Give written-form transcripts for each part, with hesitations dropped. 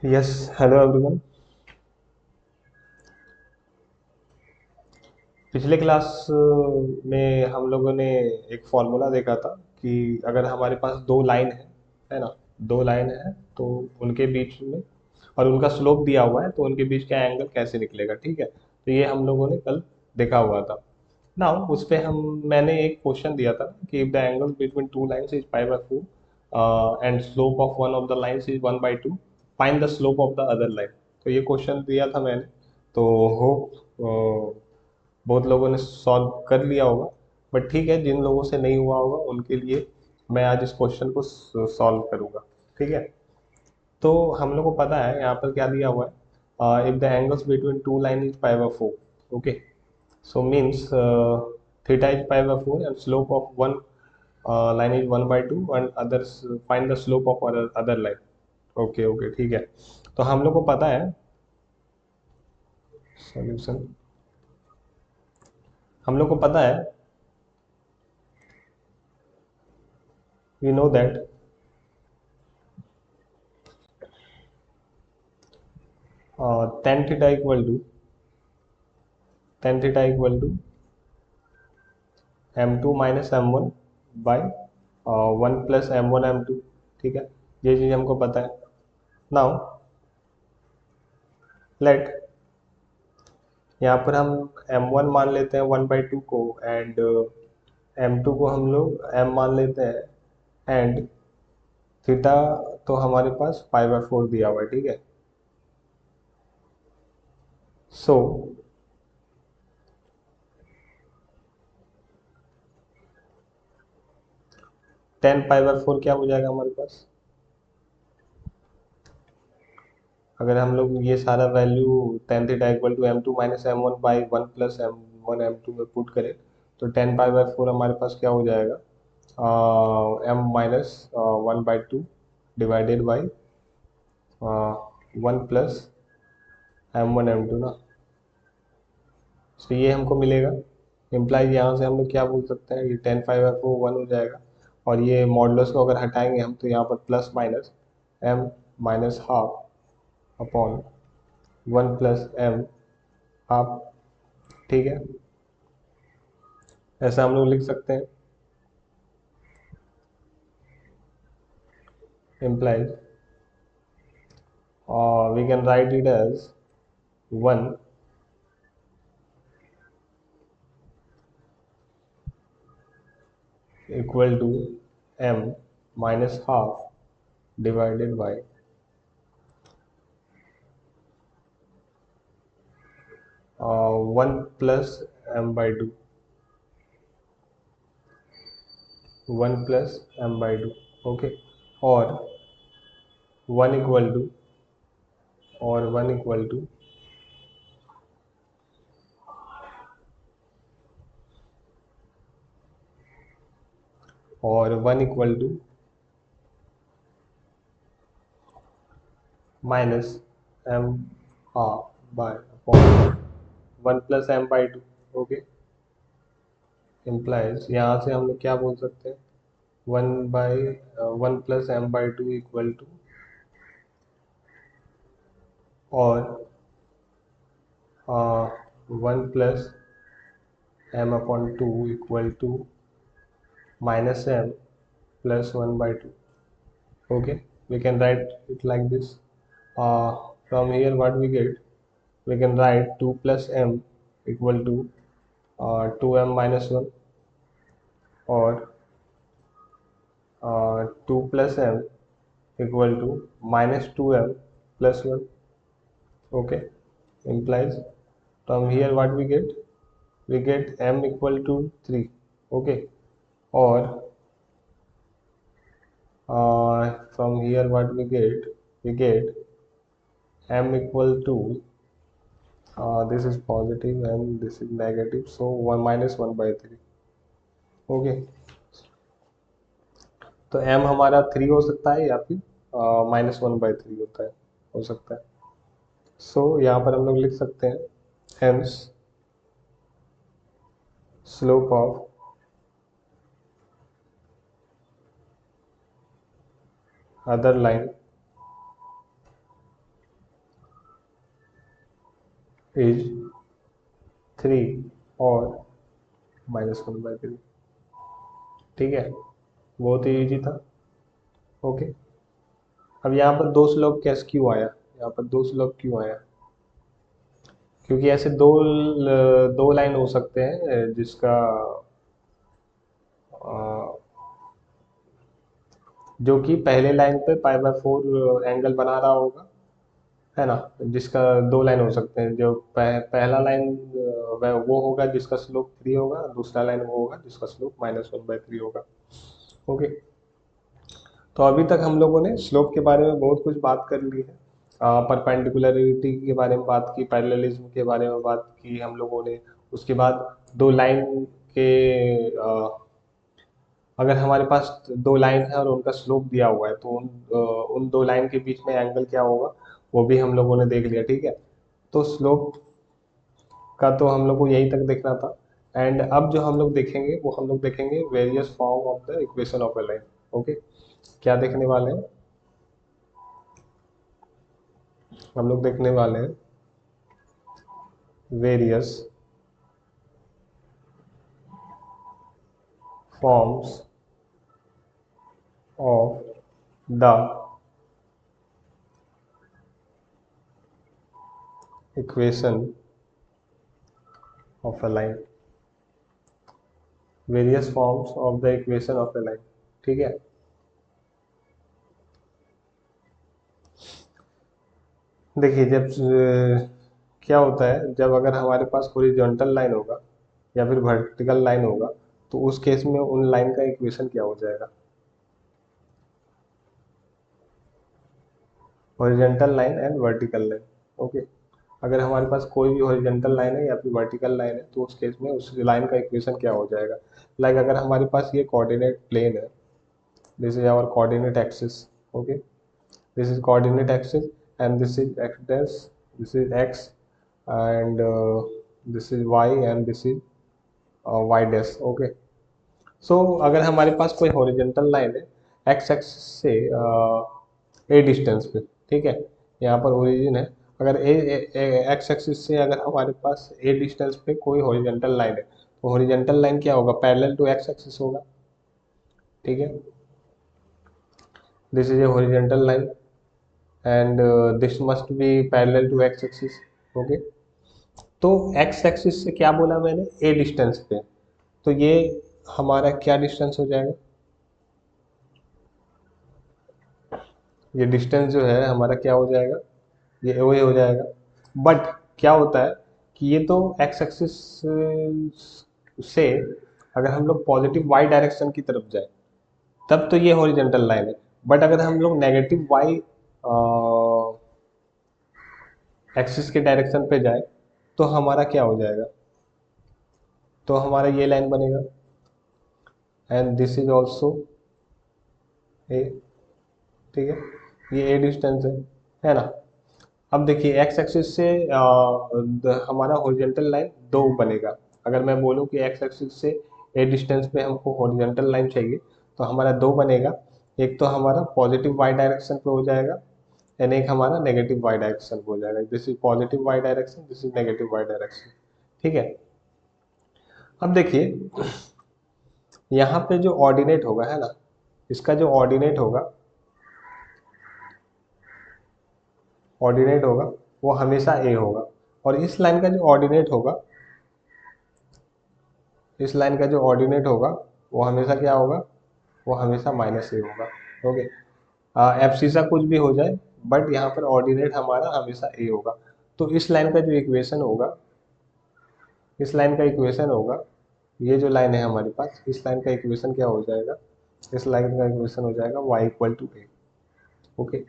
Yes, hello everyone. पिछले class में हम लोगों ने एक फॉर्मूला देखा था कि अगर हमारे पास दो लाइन है ना, दो लाइन है तो उनके बीच में और उनका स्लोप दिया हुआ है तो उनके बीच का एंगल कैसे निकलेगा। ठीक है, तो ये हम लोगों ने कल देखा हुआ था। नाउ उस पे हम मैंने एक क्वेश्चन दिया था कि if the angle between two lines is pi by 4 and slope of one of the lines is 1/2, find the slope of the other line. तो ये क्वेश्चन दिया था मैंने। तो होप बहुत लोगों ने सॉल्व कर लिया होगा, बट ठीक है, जिन लोगों से नहीं हुआ होगा उनके लिए मैं आज इस क्वेश्चन को सॉल्व करूंगा। ठीक है, तो हम लोग को पता है यहाँ पर क्या दिया हुआ है। If the angles between two line is pi by 4, okay, so means theta is pi by 4 and slope of one line is 1/2 and others find the slope of other line। Okay okay, ठीक है। तो हम लोग को पता है solution, हम लोग को पता है, we know that tan theta equal to m2 minus m1 by 1 plus m1 m2। ठीक है, ये चीज़ हमको पता है। नाउ लेट, यहाँ पर हम m1 मान लेते हैं 1/2 को, एंड m2 को हम लोग m मान लेते हैं, एंड थीटा तो हमारे पास पाई बाय 4 दिया हुआ है। ठीक है, सो टेन पाई बाय 4 क्या हो जाएगा हमारे पास। अगर हम लोग ये सारा value tan theta equal to m2 minus m1 by 1 plus m1 m2 में पुट करें तो 10 पाई बाय 4 हमारे पास क्या हो जाएगा, m minus 1/2 divided by 1 plus m1 m2 ना। तो ये हमको मिलेगा, इम्प्लाइज यहाँ से हम लोग क्या बोल सकते हैं, ये 10 पाई बाय 4 1 हो जाएगा, और ये मॉडुलस को अगर हटाएंगे हम तो यहाँ पर plus minus m minus half upon 1 plus m half. ठीक है, ऐसा हम लोग लिख सकते हैं। Implies we can write it as 1 equal to m minus half divided by 1 plus m/2, 1 plus m/2। Okay, और 1 इक्वल टू, और 1 इक्वल टू और 1 equal to minus m half by upon 1 plus m/2। Okay, implies यहाँ से हम लोग क्या बोल सकते हैं, 1 प्लस m/2 इक्वल टू, और 1 plus m/2 equal to minus m plus 1/2। okay, we can write it like this. From here what we get, we can write 2 plus m equal to 2m minus 1, or 2 plus m equal to minus 2m plus 1। okay, implies from here what we get m equal to 3। okay, or from here what we get m equal to, this is positive and this is negative, so 1 minus 1/3। Okay, तो m हमारा 3 हो सकता है या फिर -1/3 होता है, हो सकता है। सो यहाँ पर हम लोग लिख सकते हैं, hence slope of other line is 3 और -1/3। ठीक है, बहुत ही इजी था। ओके, अब यहाँ पर दो स्लोप कैसे क्यों आया, यहाँ पर दो स्लोप क्यों आया? क्योंकि ऐसे दो लाइन हो सकते हैं जिसका अ, जो कि पहले लाइन पे π/4 एंगल बना रहा होगा, है ना। जिसका दो लाइन हो सकते हैं, जो पहला लाइन वो होगा जिसका स्लोप 3 होगा, दूसरा लाइन वो होगा जिसका स्लोप -1/3 होगा। ओके, तो अभी तक हम लोगों ने स्लोप के बारे में बहुत कुछ बात कर ली है। परपेंडिकुलरिटी के बारे में बात की, पैरेललिज्म के बारे में बात की हम लोगों ने। उसके बाद दो लाइन के अगर हमारे पास दो लाइन है और उनका स्लोप दिया हुआ है, तो उन दो लाइन के बीच में एंगल क्या होगा वो भी हम लोगों ने देख लिया। ठीक है, तो स्लोप का तो हम लोग को यही तक देखना था। एंड अब जो हम लोग देखेंगे वो हम लोग देखेंगे various form of the equation of A line. Okay, क्या देखने वाले हैं? हम लोग देखने वाले हैं various forms of the equation of a line. Various forms of the equation of a line. ठीक है, देखिए जब क्या होता है, जब अगर हमारे पास हॉरिजॉन्टल लाइन होगा या फिर वर्टिकल लाइन होगा, तो उस केस में उन लाइन का इक्वेशन क्या हो जाएगा? Horizontal line and vertical line. Okay, अगर हमारे पास कोई भी हॉरिजॉन्टल लाइन है या फिर वर्टिकल लाइन है, तो उस केस में उस लाइन का इक्वेशन क्या हो जाएगा? लाइक अगर हमारे पास ये कोऑर्डिनेट प्लेन है, this is our coordinate axis. Okay, this is coordinate axis and this is x dash, this is x, and this is y and this is y dash। Okay, so अगर हमारे पास कोई horizontal line है X axis से a distance पे, ठीक है, यहाँ पर ओरिजिन है। अगर एक्स एक्सिस से अगर हमारे पास ए डिस्टेंस पे कोई हॉरिजॉन्टल लाइन है, तो हॉरिजॉन्टल लाइन क्या होगा? पैरेलल टू एक्स एक्सिस होगा। ठीक है, this is a horizontal line and this must be parallel to x axis। Okay, तो x एक्सिस से क्या बोला मैंने? a डिस्टेंस पे, तो ये हमारा क्या डिस्टेंस हो जाएगा? ये डिस्टेंस जो है हमारा क्या हो जाएगा? ये वही हो जाएगा। बट क्या होता है कि ये तो x एक्सिस से अगर हम लोग पॉजिटिव y डायरेक्शन की तरफ जाए तब तो ये हॉरिजॉन्टल लाइन है। बट अगर हम लोग नेगेटिव y एक्सिस के डायरेक्शन पे जाए तो हमारा क्या हो जाएगा? तो हमारा ये लाइन बनेगा and this is also a. ठीक है, ये ए डिस्टेंस है ना। अब देखिए एक्स एक्सिस से हमारा हॉरिजॉन्टल लाइन दो बनेगा। अगर मैं बोलूँ कि एक्स एक्सिस से ए डिस्टेंस पे हमको हॉरिजॉन्टल लाइन चाहिए, तो हमारा दो बनेगा। एक तो हमारा पॉजिटिव वाई डायरेक्शन पे हो जाएगा एंड एक हमारा नेगेटिव वाई डायरेक्शन पे हो जाएगा। This is positive y direction, this is negative y direction. ठीक है, अब देखिए यहाँ पे जो ऑर्डिनेट होगा, है ना, इसका जो ऑर्डिनेट होगा वो हमेशा ए होगा। और इस लाइन का जो ऑर्डिनेट होगा, इस लाइन का जो ऑर्डिनेट होगा वो हमेशा क्या होगा? वो हमेशा -a होगा। ओके, एब्सिसा कुछ भी हो जाए, बट यहाँ पर ऑर्डिनेट हमारा हमेशा ए होगा। तो इस लाइन का जो इक्वेशन होगा, इस लाइन का इक्वेशन होगा, ये जो लाइन है हमारे पास, इस लाइन का इक्वेशन क्या हो जाएगा? इस लाइन का इक्वेशन हो जाएगा y=a। ओके,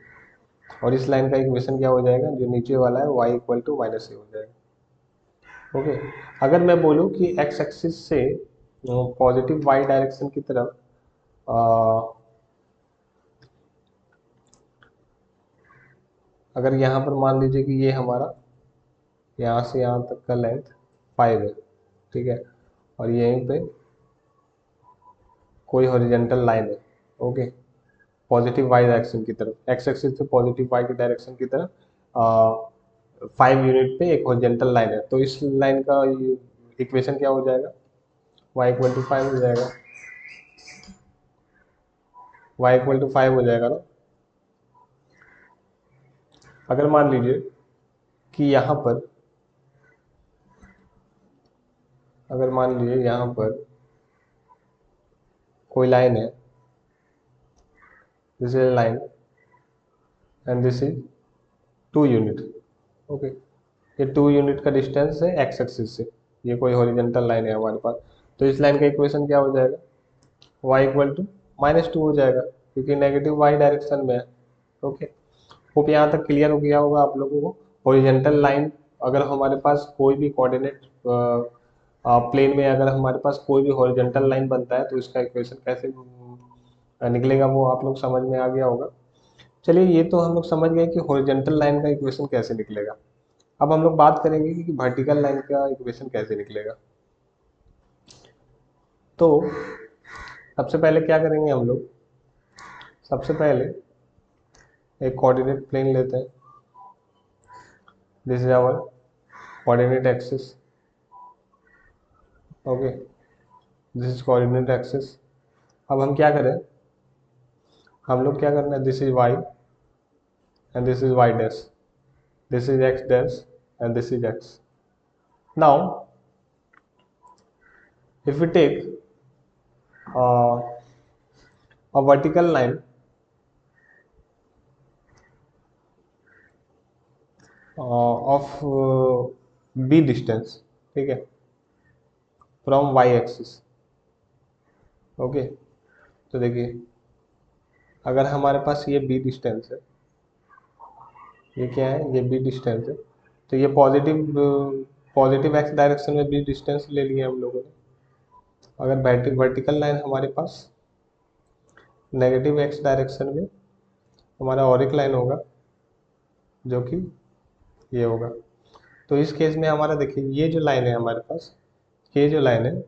और इस लाइन का इक्वेशन क्या हो जाएगा? जो नीचे वाला है y=-a हो जाएगा। ओके, अगर मैं बोलूँ कि x एक्सिस से पॉजिटिव y डायरेक्शन की तरफ अगर यहाँ पर मान लीजिए कि ये हमारा यहाँ से यहाँ तक का लेंथ 5 है, ठीक है, और यहीं पे कोई हॉरिजॉन्टल लाइन है। ओके, पॉजिटिव वाई डायरेक्शन की तरफ, एक्स एक्सिस से पॉजिटिव वाई की डायरेक्शन की तरफ 5 यूनिट पे एक हॉरिजॉन्टल लाइन है, तो इस लाइन का इक्वेशन क्या हो जाएगा, y=5 हो जाएगा, y=5 हो जाएगा ना। अगर मान लीजिए कि यहाँ पर, अगर मान लीजिए यहाँ पर कोई लाइन है, this is line and this is 2 unit, okay, ये 2 यूनिट का डिस्टेंस है एक्स एक्सिस से, ये कोई हॉरिजॉन्टल लाइन है हमारे पास, तो इस लाइन का इक्वेशन क्या हो जाएगा, y=-2 हो जाएगा, क्योंकि नेगेटिव y डायरेक्शन में है। ओके, होप यहाँ तक क्लियर हो गया होगा आप लोगों को। हॉरिजॉन्टल लाइन, अगर हमारे पास कोई भी कोऑर्डिनेट प्लेन में अगर हमारे पास कोई भी हॉरिजॉन्टल लाइन बनता है तो इसका इक्वेशन कैसे निकलेगा वो आप लोग समझ में आ गया होगा। चलिए, ये तो हम लोग समझ गए कि हॉरिजॉन्टल लाइन का इक्वेशन कैसे निकलेगा। अब हम लोग बात करेंगे कि वर्टिकल लाइन का इक्वेशन कैसे निकलेगा। तो सबसे पहले क्या करेंगे हम लोग, सबसे पहले एक कोऑर्डिनेट प्लेन लेते हैं, this is our coordinate axis, okay, this is coordinate axis. अब हम क्या करें, हम लोग क्या करना है, this is y and this is y dash, this is x dash and this is x. Now if we take uh, a vertical line of b distance, ठीक है, from y axis, ओके, तो देखिए अगर हमारे पास ये b distance है, ये क्या है, ये b डिस्टेंस है, तो ये पॉजिटिव एक्स डायरेक्शन में b डिस्टेंस ले लिया हम लोगों ने। अगर वर्टिकल लाइन हमारे पास नेगेटिव एक्स डायरेक्शन में हमारा और एक लाइन होगा जो कि ये होगा, तो इस केस में हमारा देखिए ये जो लाइन है हमारे पास, ये जो लाइन है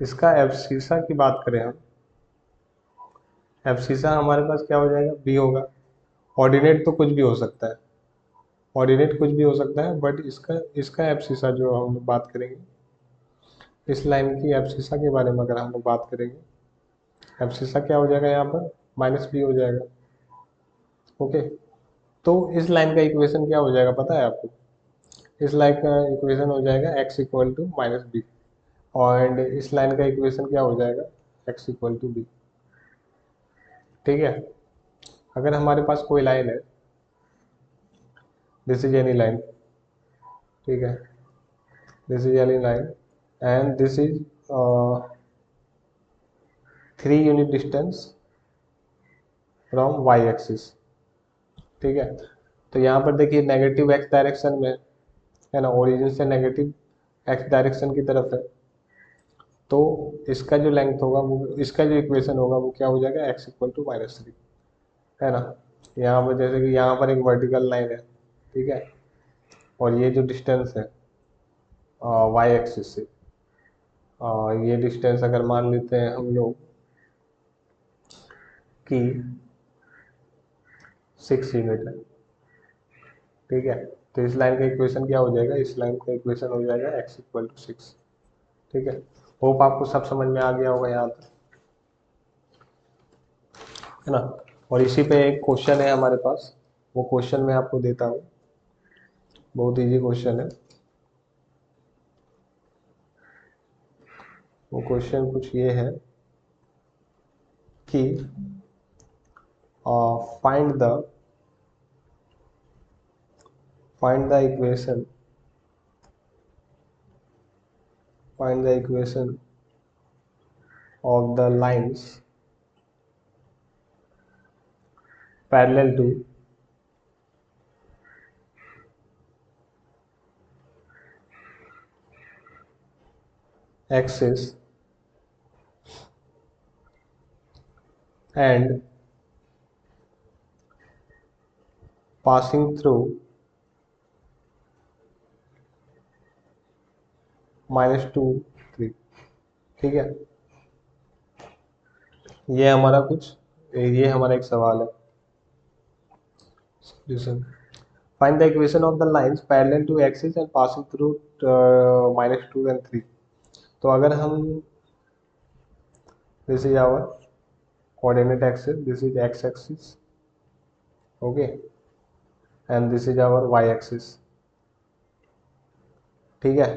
इसका एब्सिसा की बात करें हम, एब्सिसा हमारे पास क्या हो जाएगा, बी होगा। ऑर्डिनेट तो कुछ भी हो सकता है, ऑर्डिनेट कुछ भी हो सकता है, बट इसका इसका एब्सिसा जो हम लोग बात करेंगे, इस लाइन की एब्सिसा के बारे में अगर हम लोग बात करेंगे, एब्सिसा क्या हो जाएगा यहाँ पर, -b हो जाएगा, ओके। तो इस लाइन का इक्वेशन क्या हो जाएगा पता है आपको, इस लाइन का इक्वेशन हो जाएगा x=-b, और इस लाइन का इक्वेशन क्या हो जाएगा, x=b, ठीक है। अगर हमारे पास कोई लाइन है, दिस इज एनी लाइन, ठीक है, this is any line and this is 3 unit distance from y axis, ठीक है। तो यहाँ पर देखिए नेगेटिव x डायरेक्शन में है ना, ओरिजिन से नेगेटिव x डायरेक्शन की तरफ है, तो इसका जो लेंथ होगा वो, इसका जो इक्वेशन होगा वो क्या हो जाएगा, x=-3, है ना। यहाँ पर जैसे कि यहाँ पर एक वर्टिकल लाइन है, ठीक है, और ये जो डिस्टेंस है y एक्सिस से, ये डिस्टेंस अगर मान लेते हैं हम लोग कि 6 यूनिट है, ठीक है, तो इस लाइन का इक्वेशन क्या हो जाएगा, इस लाइन का इक्वेशन हो जाएगा x=6, ठीक है। होप आपको सब समझ में आ गया होगा यहाँ तक, है ना। और इसी पे एक क्वेश्चन है हमारे पास, वो क्वेश्चन मैं आपको देता हूँ, बहुत इजी क्वेश्चन है। वो क्वेश्चन कुछ ये है कि find the equation, find the equation of the lines parallel to axis and passing through -2 3, ठीक है। ये हमारा एक सवाल है, solution. Find the equation of the lines parallel to axis and passing through -2 and 3. तो अगर हम, this is our coordinate axis, this is x axis, okay, and this is our y axis. ठीक है,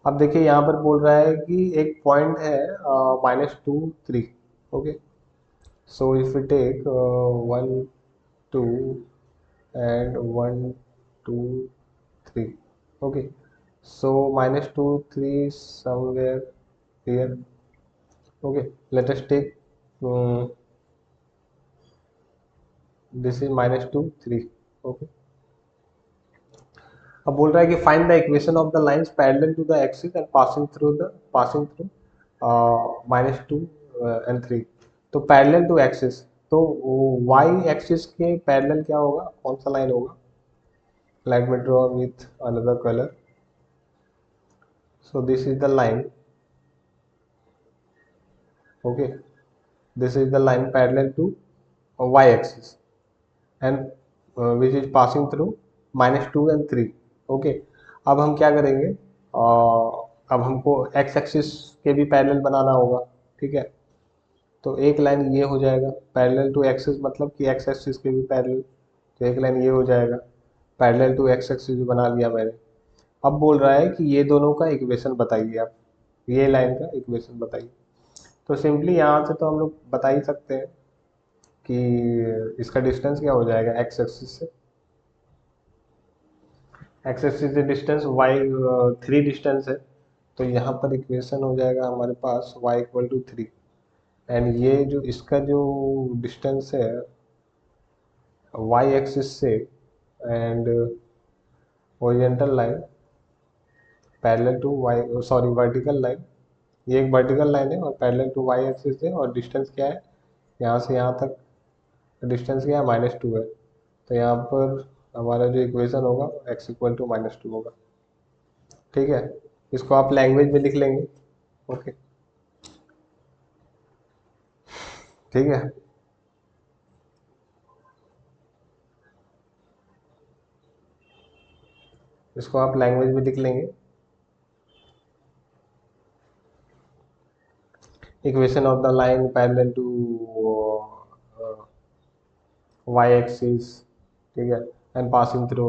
अब देखिए यहाँ पर बोल रहा है कि एक पॉइंट है -2 3, okay. So if we take 1 2 and 1 2 3, okay, so -2 3 is somewhere here, okay. Let us take this is -2 3, okay. अब बोल रहा है कि find the equation of the lines parallel to the axis and passing through -2 and 3. तो parallel to axis, तो Y axis के parallel क्या होगा, कौन सा लाइन होगा? Let me draw with another colour. So this is the line, okay, this is the line parallel to Y axis and which is passing through -2 and 3, okay. अब हम क्या करेंगे, अब हमको एक्स एक्सिस के भी पैरेलल बनाना होगा, ठीक है. तो एक लाइन ये हो जाएगा पैरेलल टू एक्सिस, मतलब कि एक्स एक्सिस के भी पैरेलल. तो एक लाइन ये हो जाएगा पैरेलल टू एक्स एक्सिस बना लिया मैंने. अब बोल रहा है कि ये दोनों का इक्वेशन बताइए आप, ये लाइन का इक्वेशन बताइए. तो सिंपली यहाँ से तो हम लोग बता ही सकते हैं कि इसका डिस्टेंस क्या हो जाएगा एक्स एक्सिस से. एक्स एक्सिस से डिस्टेंस वाई 3 डिस्टेंस है, तो यहाँ पर इक्वेशन हो जाएगा हमारे पास y इक्वल टू 3. एंड ये जो इसका जो डिस्टेंस है y एक्सिस से and horizontal line parallel to y, sorry vertical line, ये एक वर्टिकल लाइन है और पैरेलल टू y एक्सिस है, और डिस्टेंस क्या है यहाँ से यहाँ तक, डिस्टेंस क्या है -2 है. तो यहाँ पर हमारा जो इक्वेशन होगा x इक्वल टू -2 होगा, ठीक है. इसको आप लैंग्वेज में लिख लेंगे, ओके, ठीक है. इसको आप लैंग्वेज में लिख लेंगे. Equation of the line parallel to y axis, ठीक है, and passing through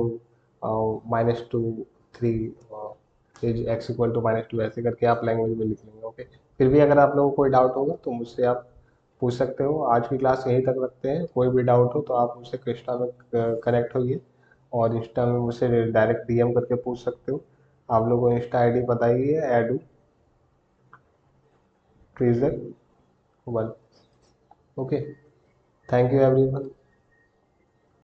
-2 3 is x equal to -2, ऐसे करके आप लैंग्वेज में लिख लेंगे, ओके. फिर भी अगर आप लोगों को कोई डाउट होगा तो मुझसे आप पूछ सकते हो. आज की क्लास यहीं तक रखते हैं. कोई भी डाउट हो तो आप मुझसे कृष्णा में कनेक्ट होइए, और इंस्टा में मुझसे डायरेक्ट डीएम करके पूछ सकते हो. आप लोगों को इंस्टा आईडी बताइए, edu treasure 1, okay. Thank you everyone.